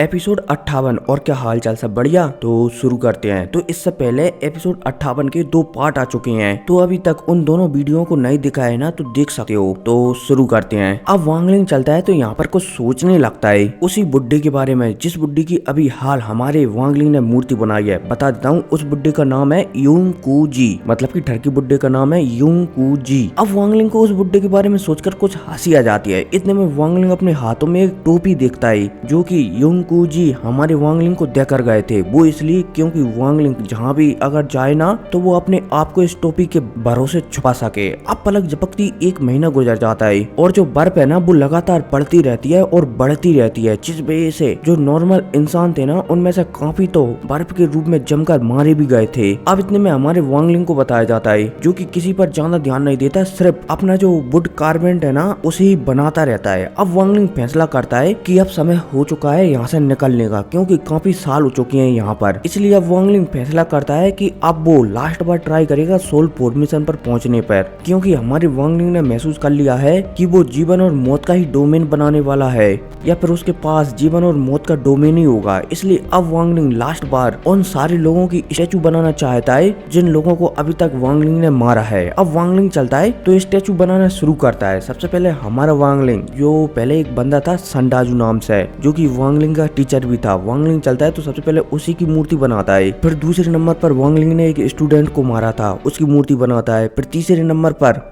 Episode 58। और क्या हाल चाल, सब बढ़िया। तो शुरू करते हैं। तो इससे पहले एपिसोड 58 के 2 पार्ट आ चुके हैं, तो अभी तक उन दोनों वीडियो को नहीं दिखाया है ना, तो देख सकते हो। तो शुरू करते हैं। अब वांगलिंग चलता है तो यहाँ पर कुछ सोचने लगता है उसी बुड्ढे के बारे में, जिस बुड्ढे की अभी हाल हमारे वांगलिंग ने मूर्ति बनाई है। बता देता हूँ, उस बुड्ढे का नाम है यूंगकूजी, मतलब कि ठरकी बुड्ढे का नाम है यूंगकूजी। अब वांगलिंग को उस बुड्ढे के बारे में सोचकर कुछ हंसी आ जाती है। इतने में वांगलिंग अपने हाथों में एक टोपी देखता है, जो कि यूंगकूजी हमारे वांगलिंग को देकर गए थे। वो इसलिए क्योंकि वांगलिंग जहाँ भी अगर जाए ना, तो वो अपने आप को इस टोपी के भरोसे छुपा सके। अब पलक झपकती 1 महीना गुजर जाता है और जो बर्फ है ना, वो लगातार बढ़ती रहती है और बढ़ती रहती है, जिस वजह से जो नॉर्मल इंसान थे ना, उनमें से काफी तो बर्फ के रूप में जमकर मारे भी गए थे। अब इतने में हमारे वांगलिंग को बताया जाता है, जो कि किसी पर ज्यादा ध्यान नहीं देता, सिर्फ अपना जो वुड कार्वेंट है ना, उसे ही बनाता रहता है। अब वांगलिंग फैसला करता है कि अब समय हो चुका है यहाँ से निकलने का, क्योंकि काफी साल हो चुके हैं यहाँ पर। इसलिए अब वांगलिंग फैसला करता है कि अब वो लास्ट बार ट्राई करेगा सोल फॉर्मेशन पर पहुंचने पर, क्योंकि हमारे वांगलिंग ने महसूस कर लिया है कि वो जीवन और मौत का ही डोमेन बनाने वाला है, या फिर उसके पास जीवन और मौत का डोमेन ही होगा। इसलिए अब वांगलिंग लास्ट बार उन सारे लोगों की स्टैचू बनाना चाहता है जिन लोगों को अभी तक वांगलिंग ने मारा है। अब वांगलिंग चलता है तो स्टैचू बनाना शुरू करता है। सबसे पहले हमारा वांगलिंग, जो पहले एक बंदा था संडाजू नाम से, जो कि वांगलिंग का टीचर भी था। वांगलिंग चलता है तो सबसे पहले उसी की मूर्ति बनाता है। फिर दूसरे नंबर पर वांगलिंग ने एक स्टूडेंट को मारा था, उसकी मूर्ति बनाता है। फिर तीसरे नंबर पर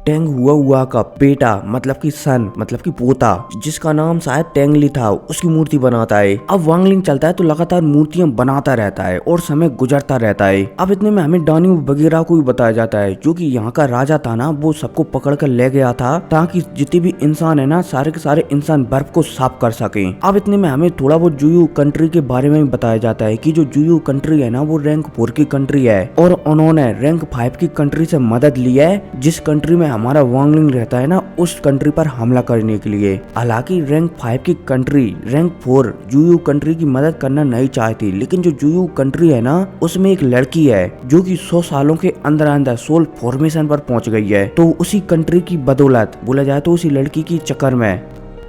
टेंग हुआ का बेटा, मतलब कि सन, मतलब कि पोता, जिसका नाम शायद टेंगली था, उसकी मूर्ति बनाता है। अब वांगलिंग चलता है तो लगातार मूर्तियां बनाता रहता है और समय गुजरता रहता है। अब इतने में हमें डान्यू वगैरह को भी बताया जाता है, जो कि यहाँ का राजा था ना, वो सबको पकड़ कर ले गया था ताकि जितने भी इंसान है ना, सारे के सारे इंसान बर्फ को साफ कर सके। अब इतने में हमें थोड़ा बहुत जुयू कंट्री के बारे में बताया जाता है कि जो जुयू कंट्री है ना, वो रैंक 4 की कंट्री है और उन्होंने रैंक 5 की कंट्री से मदद ली है, जिस कंट्री में हमारा वांगलिंग रहता है ना, उस कंट्री पर हमला करने के लिए। हालांकि रैंक 5 की कंट्री रैंक 4 जुयू कंट्री की मदद करना नहीं चाहती, लेकिन जो जुयू कंट्री है ना, उसमें एक लड़की है जो कि 100 सालों के अंदर अंदर सोल फॉर्मेशन पर पहुंच गई है। तो उसी कंट्री की बदौलत बोला जाए तो उसी लड़की की चक्कर में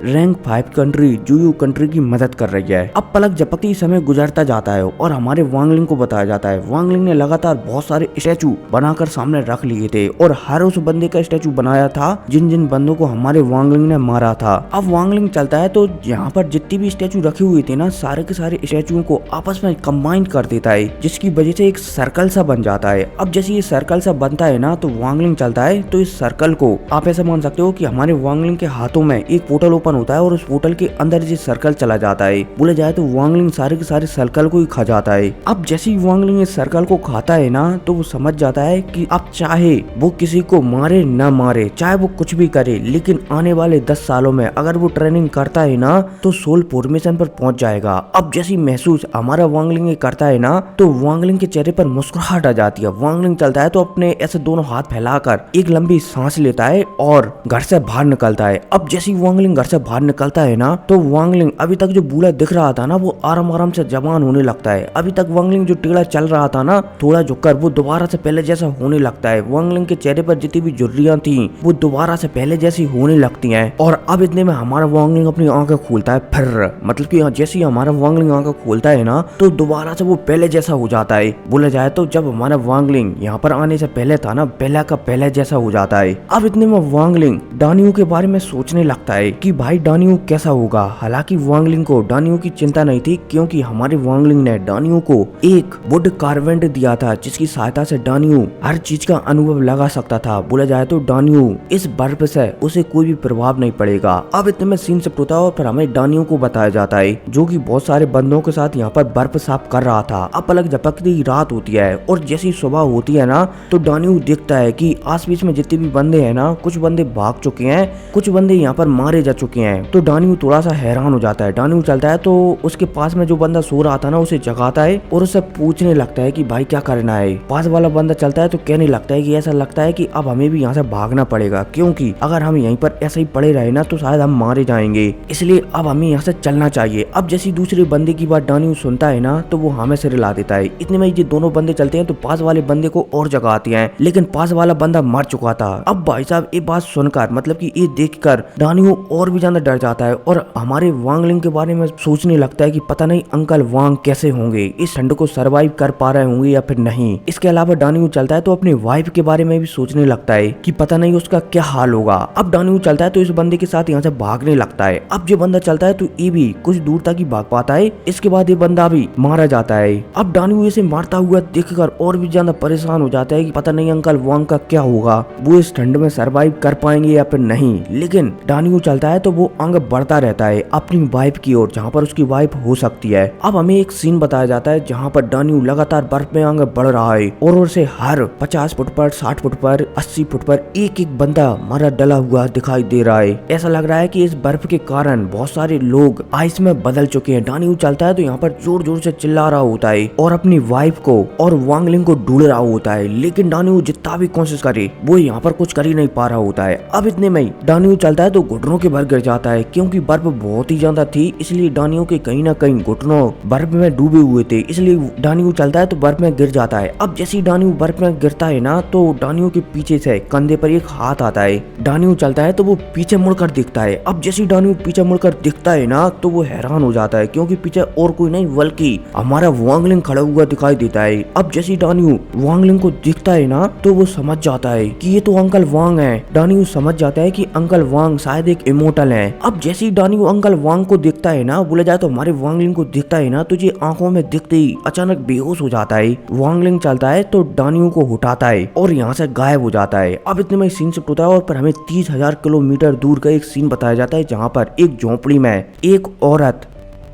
रैंक 5 कंट्री जुयू कंट्री की मदद कर रही है। अब पलक झपकते समय गुजरता जाता है और हमारे वांगलिंग को बताया जाता है, वांगलिंग ने लगातार बहुत सारे स्टैचू बनाकर सामने रख लिए थे और हर उस बंदे का स्टैचू बनाया था जिन जिन बंदों को हमारे वांगलिंग ने मारा था। अब वांगलिंग चलता है तो यहाँ पर जितनी भी स्टैचू रखे हुए थे ना, सारे के सारे स्टैचुओं को आपस में कंबाइन कर देता है, जिसकी वजह से एक सर्कल सा बन जाता है। अब जैसे ये सर्कल सा बनता है ना, तो वांगलिंग चलता है तो इस सर्कल को आप ऐसा मान सकते हो कि हमारे वांगलिंग के हाथों में एक पोर्टल होता है और उस पोर्टल के अंदर जो सर्कल चला जाता है, बोले जाए तो वांगलिंग सारे के सारे सर्कल को ही खा जाता है। अब जैसे ही वांगलिंग इस सर्कल को खाता है ना, तो वो समझ जाता है कि अब चाहे वो किसी को मारे न मारे, चाहे वो कुछ भी करे, लेकिन आने वाले 10 सालों में अगर वो ट्रेनिंग करता है ना, तो सोल फॉर्मेशन पर पहुंच जाएगा। अब जैसी महसूस हमारा वांगलिंग करता है ना, तो वांगलिंग के चेहरे पर मुस्कुराहट आ जाती है। वांगलिंग चलता है तो अपने ऐसे दोनों हाथ फैलाकर एक लंबी सांस लेता है और घर से बाहर निकलता है। अब जैसी वांगलिंग घर से बाहर निकलता है ना, तो वांगलिंग अभी तक जो बूढ़ा दिख रहा था ना, वो आराम आराम से जवान होने लगता है। अभी तक वांगलिंग जो टेढ़ा चल रहा था ना, थोड़ा झुककर, वो दोबारा से पहले जैसा होने लगता है। वांगलिंग के चेहरे पर जितनी भी झुर्रियां थी, वो दोबारा से पहले जैसी होने लगती हैं। और अब इतने में हमारा वांगलिंग अपनी आंखें खोलता है, फिर मतलब कि जैसे ही हमारा वांगलिंग आंखें खोलता है ना, तो दोबारा से वो पहले जैसा हो जाता है। बोला जाए तो जब हमारा वांगलिंग यहाँ पर आने से पहले था ना, पहला का पहले जैसा हो जाता है। अब इतने में वांगलिंग डान्यू के बारे में सोचने लगता है कि भाई डान्यू कैसा होगा। हालांकि वांगलिंग को डान्यू की चिंता नहीं थी, क्योंकि हमारे वांगलिंग ने डान्यू को एक वुड कार्वेंट दिया था, जिसकी सहायता से डान्यू हर चीज का अनुभव लगा सकता था। बोला जाए तो डान्यू इस बर्फ से उसे कोई भी प्रभाव नहीं पड़ेगा। अब इतने में सीन शिफ्ट होता है और फिर हमें डान्यू को बताया जाता है, जो कि बहुत सारे बंदों के साथ यहाँ पर बर्फ साफ कर रहा था। अब पलक झपकती रात होती है और जैसी सुबह होती है ना, तो डान्यू देखता है कि आस पास में जितने भी बंदे हैं ना, कुछ बंदे भाग चुके हैं, कुछ बंदे यहाँ पर मारे जा चुके हैं। तो डान्यू थोड़ा सा हैरान हो जाता है। डान्यू चलता है तो उसके पास में जो बंदा सो रहा था ना, उसे जगाता है और उससे पूछने लगता है कि भाई क्या करना है। पास वाला बंदा चलता है तो कहने लगता है कि ऐसा लगता है कि अब हमें भी यहाँ से भागना पड़ेगा, क्योंकि अगर हम यहीं पर ऐसे ही पड़े रहे ना, तो शायद हम मारे जाएंगे, इसलिए अब हमें यहाँ से चलना चाहिए। अब जैसी दूसरे बंदे की बात डान्यू सुनता है ना, तो वो हमें से रिला देता है। इतने में ये दोनों बंदे चलते हैं तो पास वाले बंदे को और जगाते हैं, लेकिन पास वाला बंदा मर चुका था। अब भाई साहब ये बात सुनकर, मतलब कि ये देखकर डान्यू और भी ज्यादा डर जाता है और हमारे वांगलिंग के बारे में सोचने लगता है कि पता नहीं अंकल वांग कैसे होंगे, इस ठंड को सरवाइव कर पा रहे होंगे या फिर नहीं। इसके अलावा डानियो चलता है तो अपनी वाइफ के बारे में भी सोचने लगता है कि पता नहीं उसका क्या हाल होगा। अब डानियो चलता है तो इस बंदे के साथ यहाँ से भागने लगता है। अब जो बंदा चलता है तो ये भी कुछ दूर तक ही भाग पाता है। इसके बाद ये बंदा भी मारा जाता है। अब डानियो इसे मारता हुआ देखकर और भी ज्यादा परेशान हो जाता है कि पता नहीं अंकल वांग का क्या होगा, वो इस ठंड में सरवाइव कर पाएंगे या फिर नहीं। लेकिन डानियो चलता है तो वो आगे बढ़ता रहता है अपनी वाइफ की ओर, जहाँ पर उसकी वाइफ हो सकती है। अब हमें एक सीन बताया जाता है जहाँ पर डानियो लगातार बर्फ में आगे बढ़ रहा है और उसे हर 50 फुट पर, 60 फुट पर, 80 फुट पर एक एक बंदा मरा डला हुआ दिखाई दे रहा है। ऐसा लग रहा है कि इस बर्फ के कारण बहुत सारे लोग आइस में बदल चुके हैं। डानियो चलता है तो यहाँ पर जोर जोर से चिल्ला रहा होता है और अपनी वाइफ को और वांगलिंग को ढूंढ रहा होता है, लेकिन डानियो जितना भी कोशिश करे वो यहाँ पर कुछ कर ही नहीं पा रहा होता है। अब इतने में डानियो चलता है तो घुटनों के भर गिर जाता है, क्योंकि बर्फ बहुत ही ज्यादा थी इसलिए डानियो के कहीं ना कहीं घुटनों बर्फ में डूबे हुए थे, इसलिए डानियो चलता है तो बर्फ में गिर जाता है। अब जैसे ही डानियो बर्फ में गिरता है ना तो डानियो के पीछे से कंधे पर एक हाथ आता है। डानियो चलता है तो वो पीछे मुड़कर दिखता है। अब जैसे ही डानियो पीछे मुड़कर दिखता है ना तो वो हैरान हो जाता है, क्योंकि पीछे और कोई नहीं बल्कि हमारा वांगलिंग खड़ा हुआ दिखाई देता है। अब जैसे ही डानियो वांगलिंग को दिखता है ना तो वो समझ जाता है कि ये तो अंकल वांग है। डानियो समझ जाता है कि अंकल वांग शायद एक इमोर्टल है। अब जैसे ही डानियो अंकल वांग को दिखता है ना, बोला जाए तो हमारे वांगलिंग को दिखता है ना, तो ये आंखों में दिखते ही अचानक बेहोश हो जाता है। वांगलिंग चलता है तो डानियो को उठाता है और यहाँ से गायब हो जाता है। अब इतने में सीन शिफ्ट होता है और पर हमें 30,000 किलोमीटर दूर का एक सीन बताया जाता है जहाँ पर एक झोपड़ी में एक औरत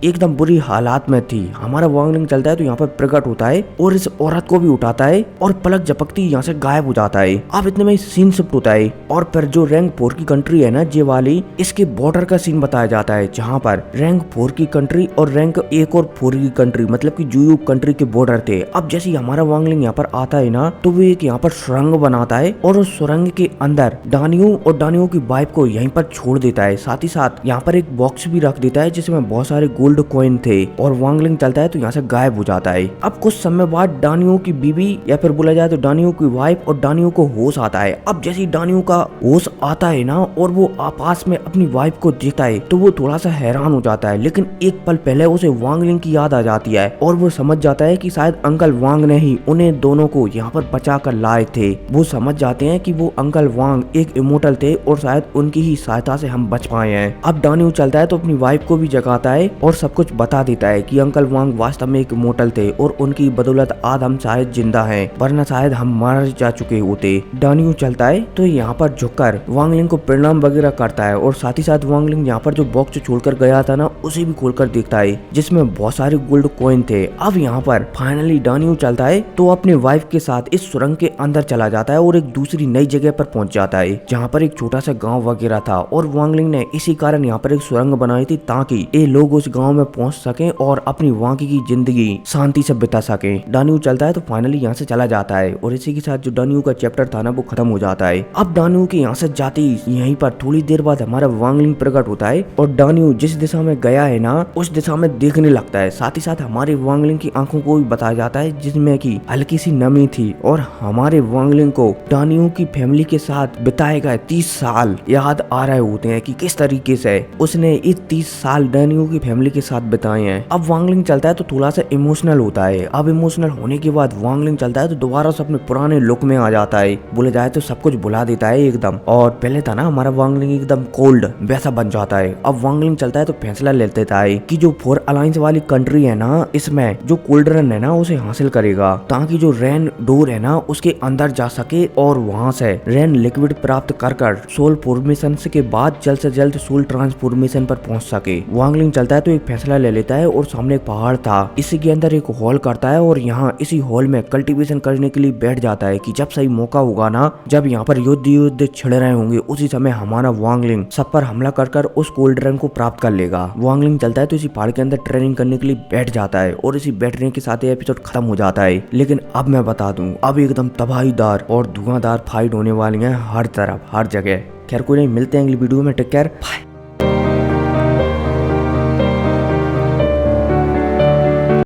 एकदम बुरी हालात में थी। हमारा वांगलिंग चलता है तो यहाँ पर प्रकट होता है और इस औरत को भी उठाता है और पलक झपकती यहाँ से गायब हो जाता है। अब इतने में सीन शिफ्ट होता है और फिर जो रैंक 4 की कंट्री है ना जे वाली, इसके बॉर्डर का सीन बताया जाता है जहाँ पर रैंक 4 की कंट्री और रैंक 1 और 4 की कंट्री मतलब की जुयू कंट्री के बॉर्डर थे। अब जैसे ही हमारा वांगलिंग यहाँ पर आता है ना तो वो एक यहाँ पर सुरंग बनाता है और उस सुरंग के अंदर डानियो और डानियो की वाइफ को यहीं पर छोड़ देता है। साथ ही साथ यहाँ पर एक बॉक्स भी रख देता है जिसमें बहुत सारे गोल्ड कॉइन थे और वांगलिंग चलता है तो यहाँ से गायब हो जाता है। अब कुछ समय बाद डानियो की बीवी या फिर बोला जाए तो डानियो की वाइफ और डानियो को होश आता है। अब जैसे ही डानियो का होश आता है ना और वो पास में अपनी वाइफ को देखता है तो वो थोड़ा सा हैरान हो जाता है, लेकिन एक पल पहले उसे वांगलिंग की याद आ जाती है और वो समझ जाता है कि शायद अंकल वांग ने ही उन्हें दोनों को यहाँ पर बचा कर लाए थे। वो समझ जाते हैं कि वो अंकल वांग एक इमोर्टल थे और शायद उनकी ही सहायता से हम बच पाए हैं। अब डानियो चलता है तो अपनी वाइफ को भी जगाता है और सब कुछ बता देता है कि अंकल वांग वास्तव में एक इमोर्टल थे और उनकी बदौलत आज हम शायद जिंदा हैं, वरना शायद हम मार जा चुके होते। डानियो चलता है तो यहाँ पर झुककर वांगलिंग को प्रणाम वगैरह करता है और साथ ही साथ वांगलिंग यहाँ पर जो बॉक्स छोड़कर गया था ना उसे भी खोलकर देखता है जिसमें बहुत सारे गोल्ड कॉइन थे। अब यहाँ पर फाइनली डानियो चलता है तो अपने वाइफ के साथ इस सुरंग के अंदर चला जाता है और एक दूसरी नई जगह पर पहुंच जाता है जहाँ पर एक छोटा सा गाँव वगैरह था और वांगलिंग ने इसी कारण यहाँ पर एक सुरंग बनाई थी ताकि ये लोग उस गाँव में पहुंच सके और अपनी वांगी की जिंदगी शांति से बिता सके। डानियो चलता है तो फाइनली यहाँ से चला जाता है और इसी के साथ जो डानियो का चैप्टर था ना वो खत्म हो जाता है। अब डानियो के यहाँ से जाते ही यहीं पर थोड़ी देर बाद हमारा वांगलिंग प्रकट होता है और डानियो जिस दिशा में गया है ना उस दिशा में देखने लगता है। साथ ही साथ हमारे वांगलिंग की आंखों को भी बताया जाता है जिसमें की हल्की सी नमी थी और हमारे वांगलिंग को डानियो की फैमिली के साथ बिताए गए 30 साल याद आ रहे होते हैं कि किस तरीके से उसने ये 30 साल डानियो की फैमिली के साथ बिताए हैं। अब वांगलिंग चलता है तो थोड़ा सा इमोशनल होता है। अब इमोशनल होने के बाद वांगलिंग चलता है तो दोबारा से अपने पुराने लुक में आ जाता है, बोले जाए तो सब कुछ भुला देता है एकदम। और पहले था ना हमारा वांगलिंग एकदम कोल्ड वैसा बन जाता है। अब वांगलिंग चलता है तो फैसला ले लेता है कि जो 4 अलायंस वाली कंट्री है ना इसमें जो कोल्ड रन है ना उसे हासिल करेगा ताकि जो रेन डोर है ना उसके अंदर जा सके और वहाँ से रेन लिक्विड प्राप्त कर सोल फॉर्मेशन के बाद जल्द से जल्द सोल ट्रांसफॉर्मेशन पर पहुंच सके। वांगलिंग चलता है तो एक फैसला ले लेता है और सामने एक पहाड़ था, इसी के अंदर एक हॉल करता है और यहाँ इसी हॉल में कल्टीवेशन करने के लिए बैठ जाता है कि जब सही मौका होगा ना, जब यहाँ पर युद्ध छिड़ रहे होंगे उसी समय हमारा वांगलिंग सब पर हमला कर उस कोल्ड रन को प्राप्त कर लेगा। वांगलिंग चलता है तो इसी पहाड़ के अंदर ट्रेनिंग करने के लिए बैठ जाता है और इसी बैठने के साथ एपिसोड खत्म हो जाता है। लेकिन अब मैं बता दूं अब एकदम तबाहीदार और धुआंधार फाइट होने वाली है हर तरफ हर जगह। खैर कोई नहीं, मिलते हैं अगली वीडियो में, टेक केयर, बाय।